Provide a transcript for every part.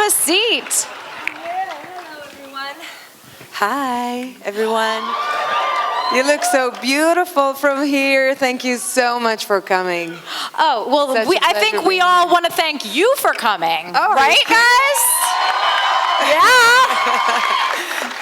have a seat. Hello, everyone. Hi, everyone. You look so beautiful from here. Thank you so much for coming. Oh, well, I think we all want to thank you for coming. Oh, right, guys? Yeah.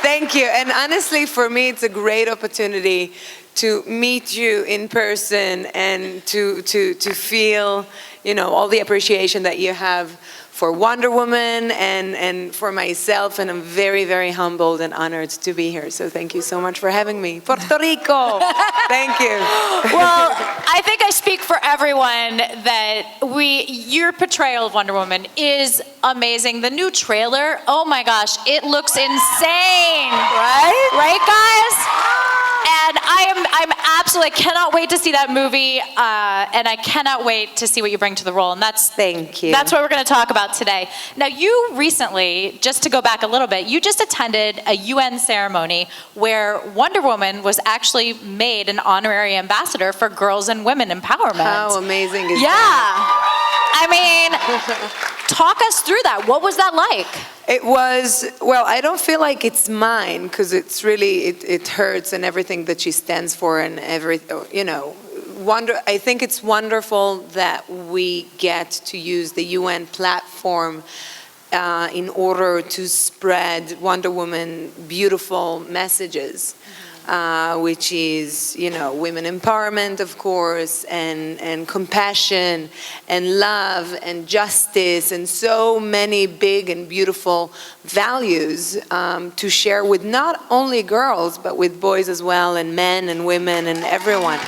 Thank you. And honestly, for me, it's a great opportunity to meet you in person and to feel, you know, all the appreciation that you have for Wonder Woman and for myself. And I'm very, very humbled and honored to be here. So thank you so much for having me. Puerto Rico. Thank you. Well, I think I speak for everyone that your portrayal of Wonder Woman is amazing. The new trailer, oh my gosh, it looks insane. Right? Right, guys? And I'm absolutely, I cannot wait to see that movie, and I cannot wait to see what you bring to the role. And Thank you. That's what we're going to talk about today. Now, you recently, just to go back a little bit, you just attended a UN ceremony where Wonder Woman was actually made an honorary ambassador for girls and women empowerment. How amazing is that? Yeah. I mean, talk us through that. What was that like? It was, well, I don't feel like it's mine because it's really, it hurts and everything that she stands for and you know, I think it's wonderful that we get to use the UN platform in order to spread Wonder Woman beautiful messages. Which is, you know, women empowerment, of course, and compassion, and love, and justice, and so many big and beautiful values to share with not only girls, but with boys as well, and men, and women, and everyone.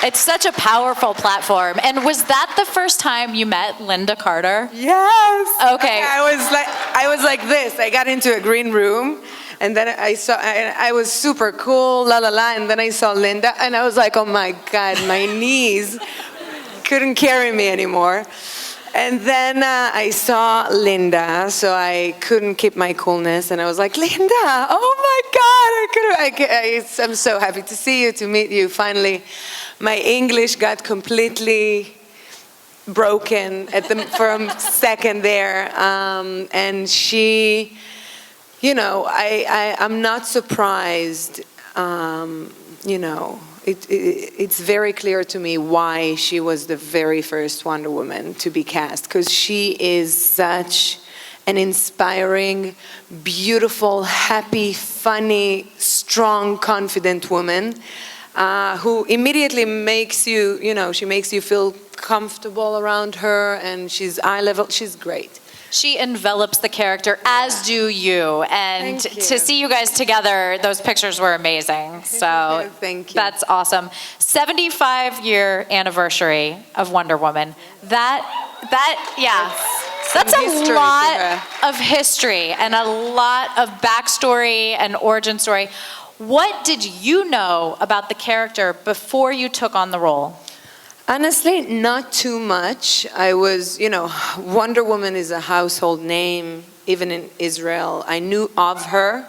It's such a powerful platform. And was that the first time you met Linda Carter? Yes. Okay. I was like this. I got into a green room, and then I was super cool, la la la, and then I saw Linda, and I was like, oh my God, my knees couldn't carry me anymore. And then I saw Linda, so I couldn't keep my coolness, and I was like, Linda, oh my God, I'm so happy to see you, to meet you. Finally, my English got completely broken for a second there, and she, you know, I'm not surprised, you know, it's very clear to me why she was the very first Wonder Woman to be cast, because she is such an inspiring, beautiful, happy, funny, strong, confident woman who immediately makes you, you know, she makes you feel comfortable around her, and she's eye level, she's great. She envelops the character, as do you. And to see you guys together, those pictures were amazing. So thank you. That's awesome. 75-year anniversary of Wonder Woman. That's a lot of history and a lot of backstory and origin story. What did you know about the character before you took on the role? Honestly, not too much. I was, you know, Wonder Woman is a household name, even in Israel. I knew of her,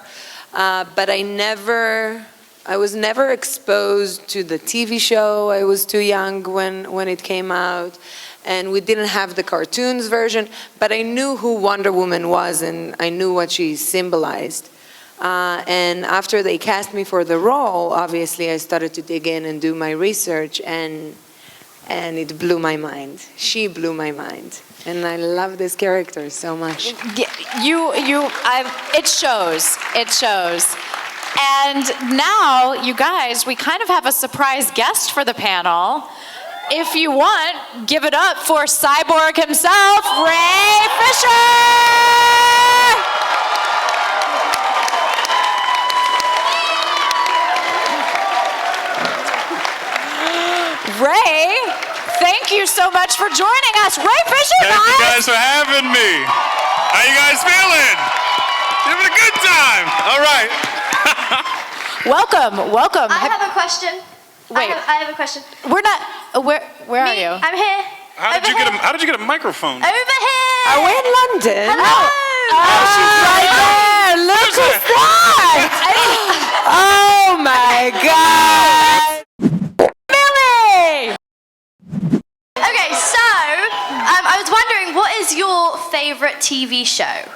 but I was never exposed to the TV show. I was too young when it came out, and we didn't have the cartoons version, but I knew who Wonder Woman was, and I knew what she symbolized. And after they cast me for the role, obviously I started to dig in and do my research, and it blew my mind. She blew my mind. And I love this character so much. It shows. It shows. And now, you guys, we kind of have a surprise guest for the panel. If you want, give it up for Cyborg himself, Ray Fisher! Ray, thank you so much for joining us. Ray Fisher, guys. Thank you guys for having me. How you guys feeling? Having a good time. All right. Welcome. I have a question. Wait. I have a question. We're not, where are you? I'm here. How did you get a microphone? Over here. Are we in London? Hello. Oh, she's right there. Look who's that. Oh my God. Okay, so I was wondering, what is your TV show?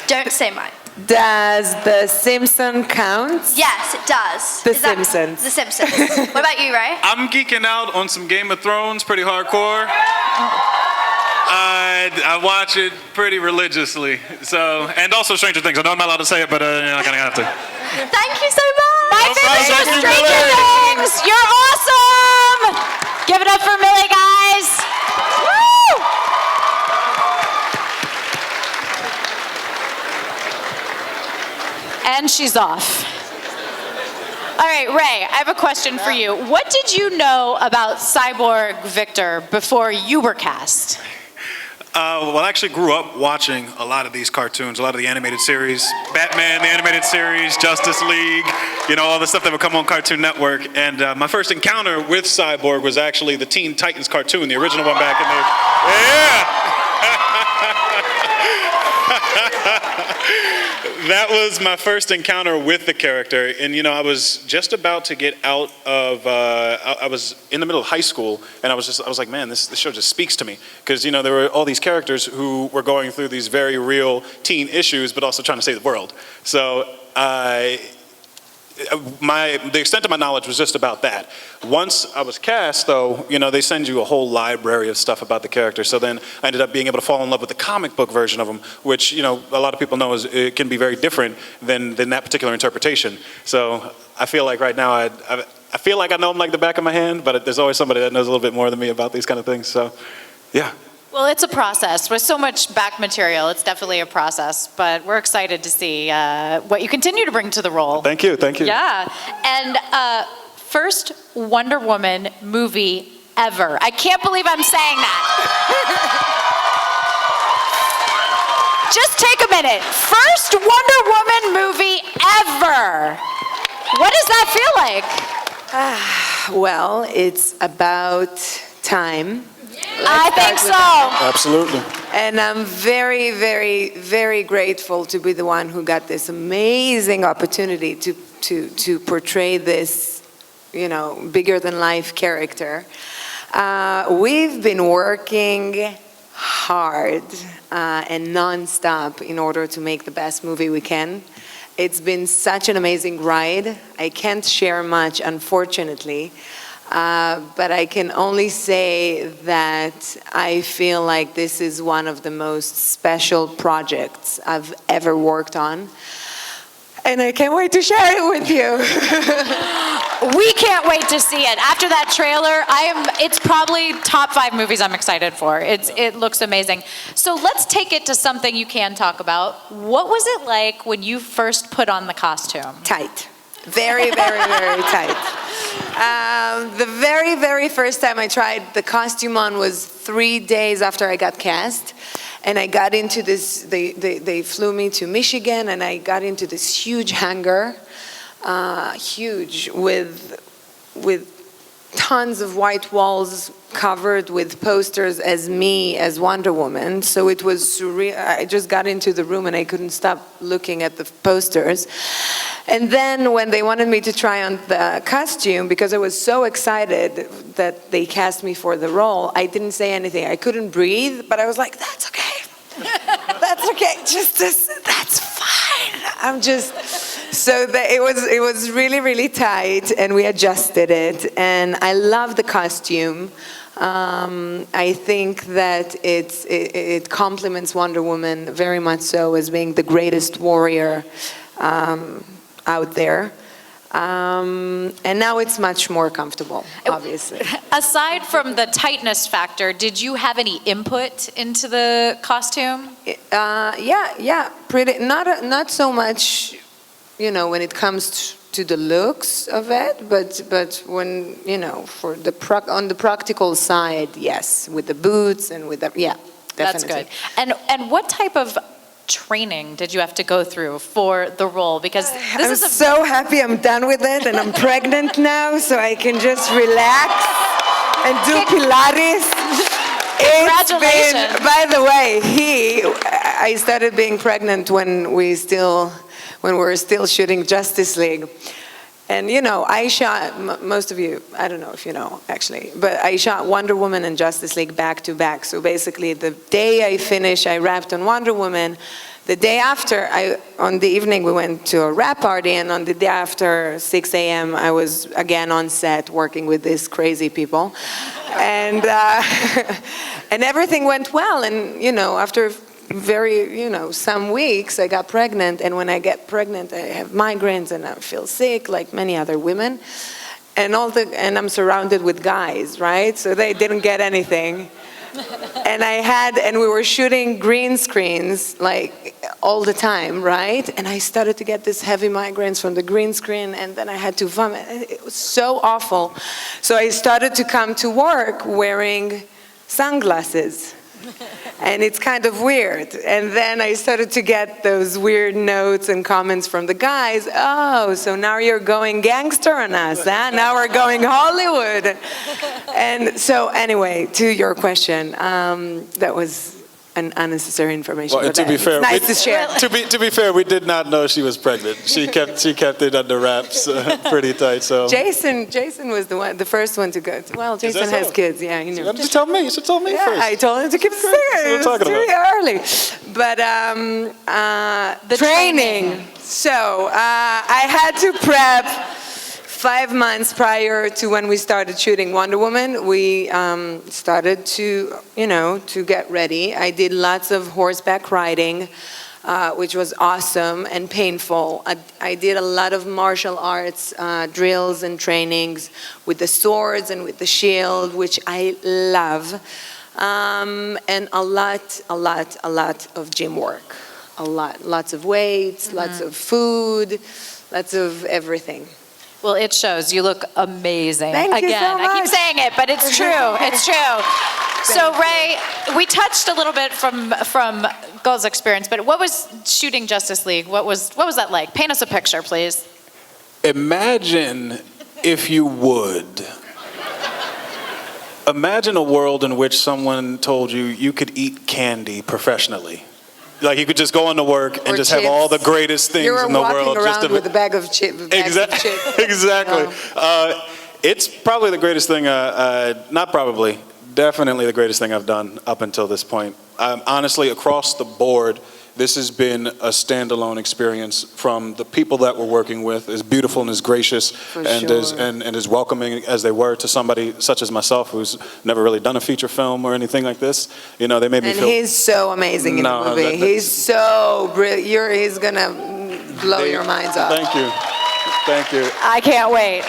Don't say mine. Does The Simpsons count? Yes, it does. The Simpsons. The Simpsons. What about you, Ray? I'm geeking out on some Game of Thrones, pretty hardcore. I watch it pretty religiously. So, and also Stranger Things. I know I'm not allowed to say it, but I kind of have to. Thank you so much. My favorite show, Stranger Things. You're awesome. Give it up for Millie, guys. Woo! And she's off. All right, Ray, I have a question for you. What did you know about Cyborg Victor before you were cast? Well, I actually grew up watching a lot of these cartoons, a lot of the animated series. Batman, the animated series, Justice League, all the stuff that would come on Cartoon Network. And my first encounter with Cyborg was actually the Teen Titans cartoon, the original one back in the... Yeah! That was my first encounter with the character, and I was just about to get out of. I was in the middle of high school, and I was like, man, this show just speaks to me, because there were all these characters who were going through these very real teen issues, but also trying to save the world. So the extent of my knowledge was just about that. Once I was cast, though, they send you a whole library of stuff about the character. So then I ended up being able to fall in love with the comic book version of him, which, a lot of people know it can be very different than that particular interpretation. So I feel like right now I feel like I know him like the back of my hand, but there's always somebody that knows a little bit more than me about these kind of things. So, yeah. Well, it's a process. With so much back material, it's definitely a process, but we're excited to see what you continue to bring to the role. Thank you. Yeah. And first Wonder Woman movie ever. I can't believe I'm saying that. Just take a minute. First Wonder Woman movie ever. What does that feel like? Well, it's about time. I think so. Absolutely. And I'm very, very, very grateful to be the one who got this amazing opportunity to portray this, bigger than life character. We've been working hard and nonstop in order to make the best movie we can. It's been such an amazing ride. I can't share much, unfortunately. But I can only say that I feel like this is one of the most special projects I've ever worked on. And I can't wait to share it with you. We can't wait to see it. After that trailer, it's probably top 5 movies I'm excited for. It looks amazing. So let's take it to something you can talk about. What was it like when you first put on the costume? Tight. Very, very, very tight. The very, very first time I tried the costume on was 3 days after I got cast. And I got into this, they flew me to Michigan, and I got into this huge hangar, huge, with tons of white walls covered with posters as me as Wonder Woman. So it was surreal. I just got into the room and I couldn't stop looking at the posters. And then when they wanted me to try on the costume, because I was so excited that they cast me for the role, I didn't say anything. I couldn't breathe, but I was like, that's okay. That's okay. That's fine. It was really, really tight, and we adjusted it. And I love the costume. I think that it complements Wonder Woman very much so as being the greatest warrior out there. And now it's much more comfortable, obviously. Aside from the tightness factor, did you have any input into the costume? Yeah, pretty. Not so much, when it comes to the looks of it, but when for on the practical side, yes, with the boots and with yeah, definitely. That's good. And what type of training did you have to go through for the role? Because I'm so happy I'm done with it, and I'm pregnant now, so I can just relax and do Pilates. Congratulations. By the way, I started being pregnant when we were still shooting Justice League. And I shot, most of you, I don't know if you know actually, but I shot Wonder Woman and Justice League back to back. So basically the day I finished, I wrapped on Wonder Woman. The day after, on the evening, we went to a wrap party, and on the day after, 6 a.m., I was again on set working with these crazy people. And, and everything went well, and, after some weeks, I got pregnant, and when I get pregnant, I have migraines, and I feel sick, like many other women. And I'm surrounded with guys, right? So they didn't get anything. And we were shooting green screens like all the time, right? And I started to get this heavy migraines from the green screen, and then I had to vomit. It was so awful. So I started to come to work wearing sunglasses. And it's kind of weird. And then I started to get those weird notes and comments from the guys. Oh, so now you're going gangster on us, huh? Now we're going Hollywood. And so anyway, to your question, that was an unnecessary information. Well, to be fair, it's nice to share. To be fair, we did not know she was pregnant. She kept it under wraps pretty tight. So Jason was the first one to go. Well, Jason has so? kids. Yeah, he knew. You just tell me. You should tell me Yeah, first. I told him to keep it secret. That's what we're talking It's too early. But the training. So I had to prep 5 months prior to when we started shooting Wonder Woman. We started to get ready. I did lots of horseback riding, which was awesome and painful. I did a lot of martial arts drills and trainings with the swords and with the shield, which I love. And a lot of gym work. Lots of weights, lots of food, lots of everything. Well, it shows. You look amazing. Thank you so Again, I keep much. saying it, but it's true. It's true. So, Ray, we touched a little bit from Gull's experience, but what was shooting Justice League? What was that like? Paint us a picture, please. Imagine, if you would, imagine a world in which someone told you could eat candy professionally. Like you could just go into work and just have all the greatest things in the world. You were walking around with a bag of chips. Exactly. It's probably the greatest thing, definitely the greatest thing I've done up until this point. Honestly, across the board, this has been a standalone experience from the people that we're working with, as beautiful and as gracious and as welcoming as they were to somebody such as myself who's never really done a feature film or anything like this. They made me feel... And he's so amazing in the movie. He's so brilliant. He's going to blow your minds off. Thank you. Thank you. I can't wait.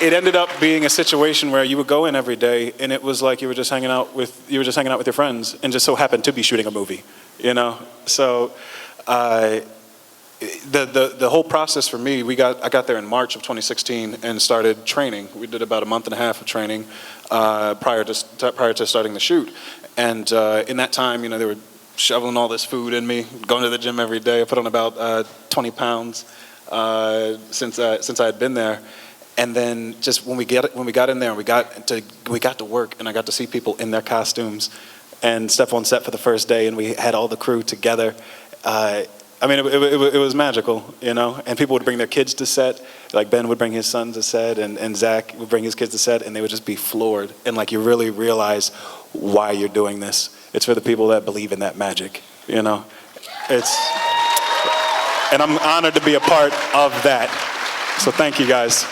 It ended up being a situation where you would go in every day, and it was like you were just hanging out with your friends, and just so happened to be shooting a movie. So the whole process for me, I got there in March of 2016 and started training. We did about a month and a half of training prior to starting the shoot, and in that time, they were shoveling all this food in me, going to the gym every day. I put on about 20 pounds. Since I had been there, and then just when we got in there and we got to work, and I got to see people in their costumes and step on set for the first day, and we had all the crew together. It was magical, and people would bring their kids to set, like Ben would bring his son to set, and Zach would bring his kids to set, and they would just be floored, and like you really realize why you're doing this. It's for the people that believe in that magic, And I'm honored to be a part of that. So thank you guys.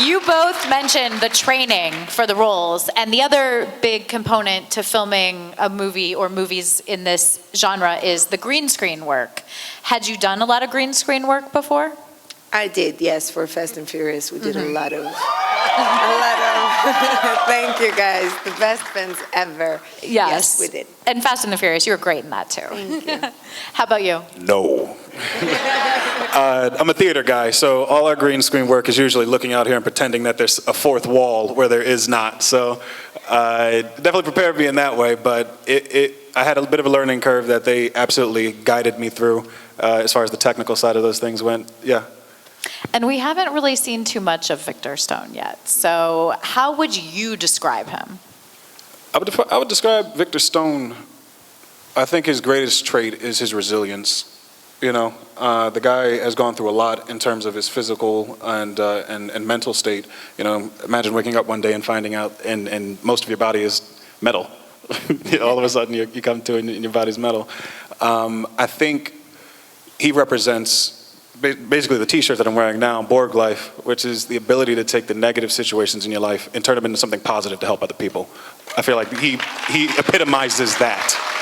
You both mentioned the training for the roles, and the other big component to filming a movie or movies in this genre is the green screen work. Had you done a lot of green screen work before? I did, yes, for Fast and Furious. We did a lot of, thank you guys, the best fans ever. Yes, we did. And Fast and the Furious, you were great in that too. Thank you. How about you? No. I'm a theater guy, so all our green screen work is usually looking out here and pretending that there's a fourth wall where there is not. So definitely prepared me in that way, but I had a bit of a learning curve that they absolutely guided me through as far as the technical side of those things went. Yeah. And we haven't really seen too much of Victor Stone yet. So how would you describe him? I would describe Victor Stone, I think his greatest trait is his resilience. You know, the guy has gone through a lot in terms of his physical and mental state. You know, imagine waking up one day and finding out, and most of your body is metal. All of a sudden, you come to and your body's metal. I think he represents basically the T-shirt that I'm wearing now, Borg Life, which is the ability to take the negative situations in your life and turn them into something positive to help other people. I feel like he epitomizes that.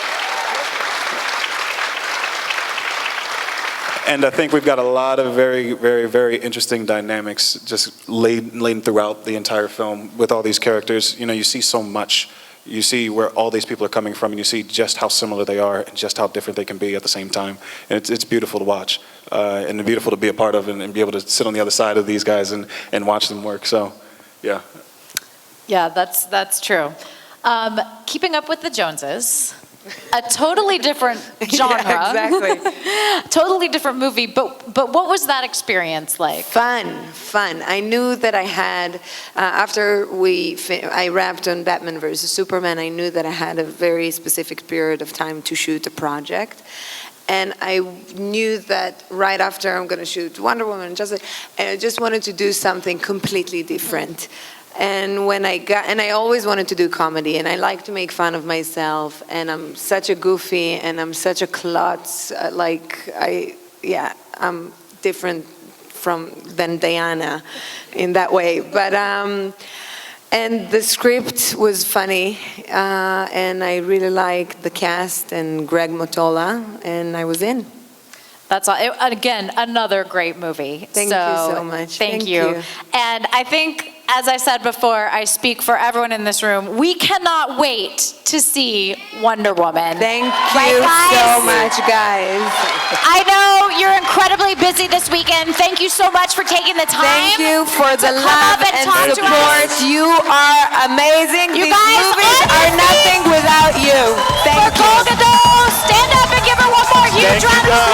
And I think we've got a lot of very, very, very interesting dynamics just laid throughout the entire film with all these characters. You know, you see so much. You see where all these people are coming from, and you see just how similar they are and just how different they can be at the same time. And it's beautiful to watch, and beautiful to be a part of, and be able to sit on the other side of these guys and watch them work. So, yeah. Yeah, that's true. Keeping Up with the Joneses, a totally different genre. Yeah, exactly. Totally different movie, but what was that experience like? Fun. I knew that I had, after I wrapped on Batman vs. Superman, I knew that I had a very specific period of time to shoot a project. And I knew that right after I'm going to shoot Wonder Woman, and I just wanted to do something completely different. And I always wanted to do comedy, and I like to make fun of myself, and I'm such a goofy, and I'm such a klutz, I'm different than Diana in that way. But, and the script was funny, and I really liked the cast and Greg Mottola, and I was in. That's all. Again, another great movie. Thank you so much. Thank you. And I think, as I said before, I speak for everyone in this room. We cannot wait to see Wonder Woman. Thank you so much, guys. I know you're incredibly busy this weekend. Thank you so much for taking the time. Thank you for the love and talk support. You are amazing. You These guys movies are nothing without you. Thank you. Gadot, stand up and give her one more huge round of applause.